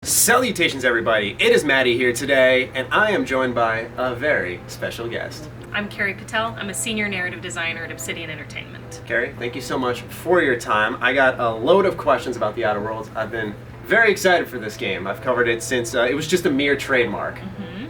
Salutations everybody, it is Matty here today, and I am joined by a very special guest. I'm Carrie Patel. I'm a senior narrative designer at Obsidian Entertainment. Carrie, thank you so much for your time. I got a load of questions about The Outer Worlds. I've been very excited for this game. I've covered it since it was just a mere trademark.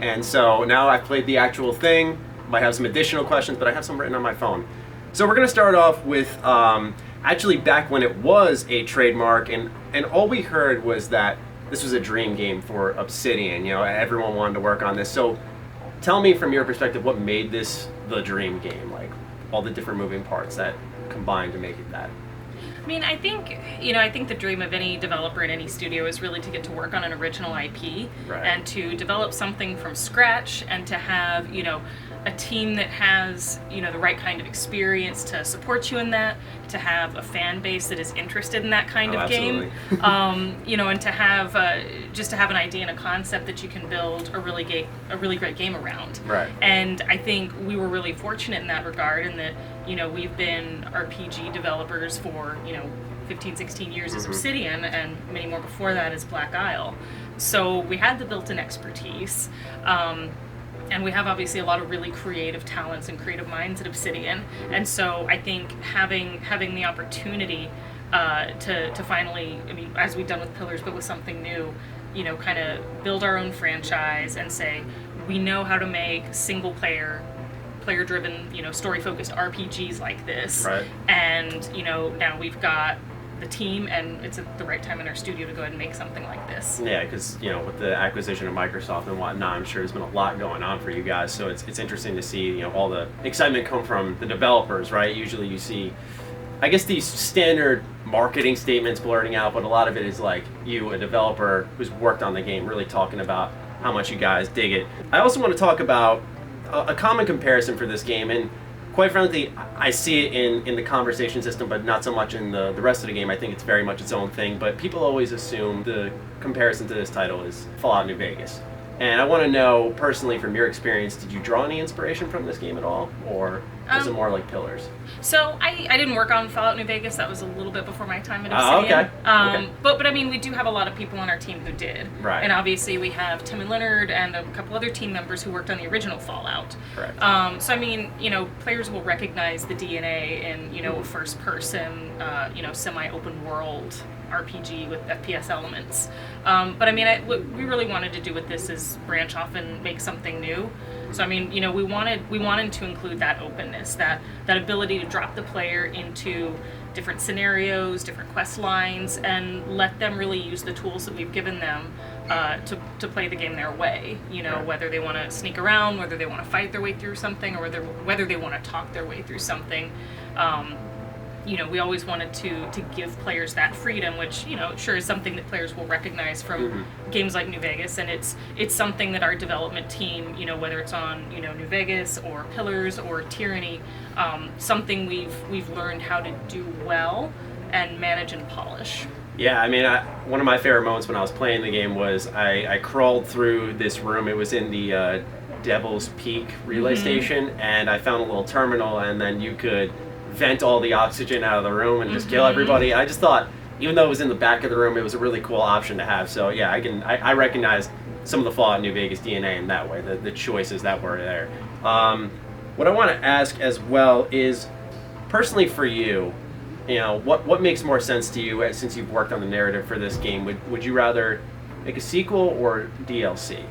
And so now I've played the actual thing. Might have some additional questions, but I have some written on my phone. So we're going to start off with actually back when it was a trademark, and all we heard was that this was a dream game for Obsidian. You know, everyone wanted to work on this. So tell me from your perspective, what made this the dream game? Like all the different moving parts that combined to make it that. I mean, I think the dream of any developer in any studio is really to get to work on an original IP and to develop something from scratch and to have, a team that has, the right kind of experience to support you in that, to have a fan base that is interested in that kind of game, and to have just to have an idea and a concept that you can build a really great game around. Right. And I think we were really fortunate in that regard, in that we've been RPG developers for 15, 16 years as Obsidian, and many more before that as Black Isle. So we had the built-in expertise. And we have obviously a lot of really creative talents and creative minds at Obsidian. And so I think having the opportunity to finally, as we've done with Pillars, but with something new, kind of build our own franchise and say, we know how to make single player-driven, story-focused RPGs like this. Right. And, now we've got the team, and it's at the right time in our studio to go ahead and make something like this. Yeah, because with the acquisition of Microsoft and whatnot, I'm sure there's been a lot going on for you guys. So it's interesting to see all the excitement come from the developers, right? Usually you see, I guess, these standard marketing statements blurting out, but a lot of it is like you, a developer who's worked on the game, really talking about how much you guys dig it. I also want to talk about a common comparison for this game, and quite frankly, I see it in the conversation system, but not so much in the rest of the game. I think it's very much its own thing, but people always assume the comparison to this title is Fallout New Vegas. And I want to know, personally, from your experience, did you draw any inspiration from this game at all? Or was it more like Pillars? So I didn't work on Fallout New Vegas. That was a little bit before my time at Obsidian. Okay. But we do have a lot of people on our team who did. Right. And obviously we have Tim and Leonard and a couple other team members who worked on the original Fallout. Correct. So players will recognize the DNA in, a first-person, semi-open world RPG with FPS elements. But what we really wanted to do with this is branch off and make something new. So we wanted to include that openness, that ability to drop the player into different scenarios, different quest lines, and let them really use the tools that we've given them to play the game their way. Whether they want to sneak around, whether they want to fight their way through something, or whether they want to talk their way through something. We always wanted to give players that freedom, which, sure is something that players will recognize from games like New Vegas, and it's something that our development team, whether it's on, New Vegas or Pillars or Tyranny, something we've learned how to do well and manage and polish. Yeah, one of my favorite moments when I was playing the game was I crawled through this room. It was in the Devil's Peak relay station, and I found a little terminal, and then you could vent all the oxygen out of the room and just kill everybody. I just thought, even though it was in the back of the room, it was a really cool option to have. So yeah, I recognized some of the Fallout New Vegas DNA in that way, the choices that were there. What I want to ask as well is, personally for you, what makes more sense to you since you've worked on the narrative for this game? Would you rather make a sequel or DLC?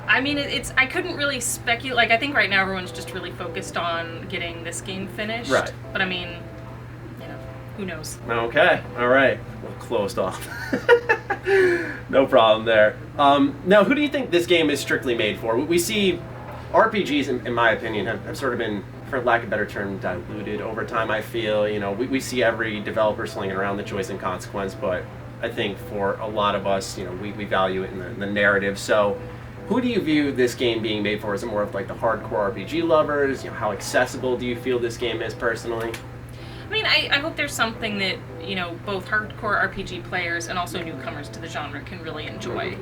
I couldn't really speculate. Like, I think right now everyone's just really focused on getting this game finished. Right. But who knows? Okay. All right. Well, closed off. No problem there. Now, who do you think this game is strictly made for? We see RPGs, in my opinion, have sort of been, for lack of a better term, diluted over time, I feel. We see every developer slinging around the choice and consequence, but I think for a lot of us, we value it in the narrative. So who do you view this game being made for? Is it more of like the hardcore RPG lovers? How accessible do you feel this game is personally? I hope there's something that, both hardcore RPG players and also newcomers to the genre can really enjoy.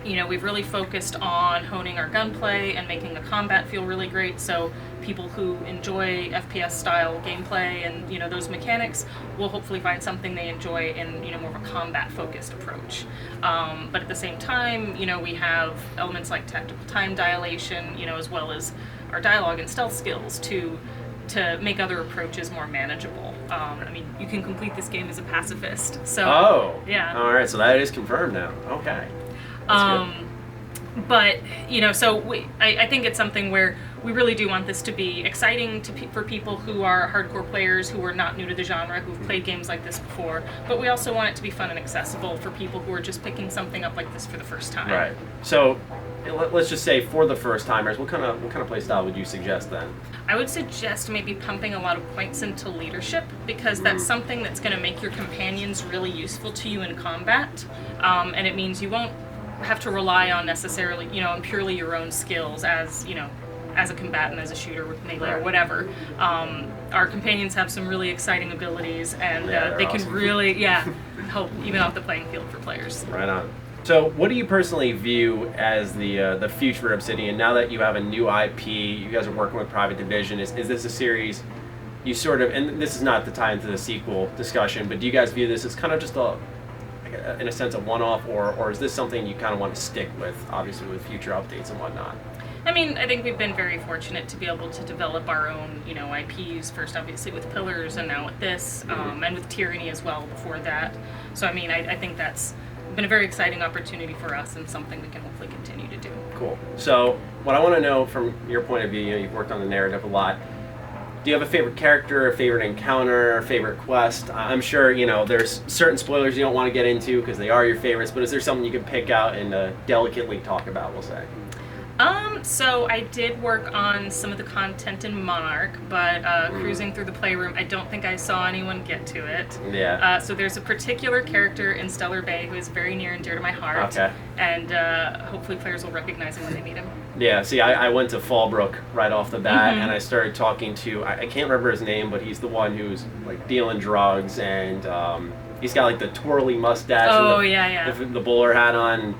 You know, we've really focused on honing our gunplay and making the combat feel really great, so people who enjoy FPS style gameplay and, you know, those mechanics will hopefully find something they enjoy in, you know, more of a combat focused approach. But at the same time, you know, we have elements like tactical time dilation, you know, as well as our dialogue and stealth skills to make other approaches more manageable. I mean, you can complete this game as a pacifist, so... Oh! Yeah. Alright, so that is confirmed now. Okay. That's good. But, you know, so I think it's something where we really do want this to be exciting for people who are hardcore players, who are not new to the genre, who've played games like this before, but we also want it to be fun and accessible for people who are just picking something up like this for the first time. Right. So, let's just say for the first timers, what kind of play style would you suggest then? I would suggest maybe pumping a lot of points into leadership, because that's something that's going to make your companions really useful to you in combat, and it means you won't have to rely on necessarily, you know, on purely your own skills as, you know, as a combatant, as a shooter with melee or whatever. Our companions have some really exciting abilities, and they can really, help even out the playing field for players. Right on. So, what do you personally view as the future of Obsidian now that you have a new IP? You guys are working with Private Division. Is this a series you sort of, and this is not the tie into the sequel discussion, but do you guys view this as kind of just in a sense, a one-off, or is this something you kind of want to stick with, obviously, with future updates and whatnot? I mean, I think we've been very fortunate to be able to develop our own, you know, IPs, first obviously with Pillars and now with this, and with Tyranny as well before that. So, I mean, I think that's been a very exciting opportunity for us and something we can hopefully continue to do. Cool. So, what I want to know from your point of view, you know, you've worked on the narrative a lot. Do you have a favorite character, a favorite encounter, a favorite quest? I'm sure, you know, there's certain spoilers you don't want to get into because they are your favorites, but is there something you can pick out and delicately talk about, we'll say? So I did work on some of the content in Monarch, but cruising through the playroom, I don't think I saw anyone get to it. Yeah. So there's a particular character in Stellar Bay who is very near and dear to my heart. Okay. And hopefully players will recognize him when they meet him. Yeah, see, I went to Fallbrook right off the bat, and I started talking to, I can't remember his name, but he's the one who's, like, dealing drugs, and he's got, like, the twirly mustache and the bowler hat on.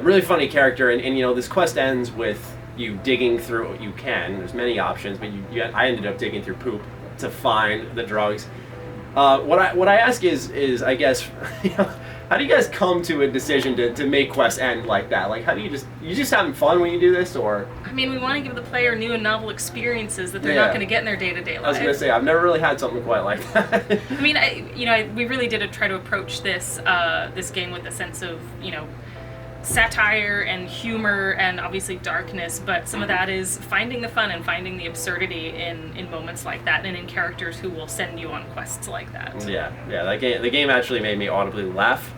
Really funny character, and, you know, this quest ends with you digging through what you can. There's many options, but I ended up digging through poop to find the drugs. What I ask is I guess, you know, how do you guys come to a decision to make quests end like that? Like, how do you just having fun when you do this, or? I mean, we want to give the player new and novel experiences that they're not going to get in their day-to-day life. I was going to say, I've never really had something quite like that. I mean, we really did try to approach this this game with a sense of, you know, satire and humor and obviously darkness, but some of that is finding the fun and finding the absurdity in moments like that, and in characters who will send you on quests like that. Yeah, the game actually made me audibly laugh.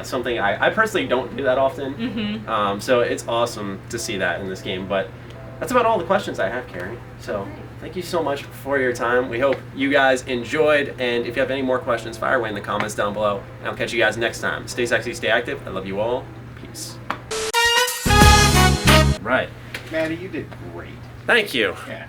Something I personally don't do that often. So it's awesome to see that in this game. But that's about all the questions I have, Carrie. So thank you so much for your time. We hope you guys enjoyed, and if you have any more questions, fire away in the comments down below, and I'll catch you guys next time. Stay sexy, stay active. I love you all. Peace. Right. Matty, you did great. Thank you. Yeah.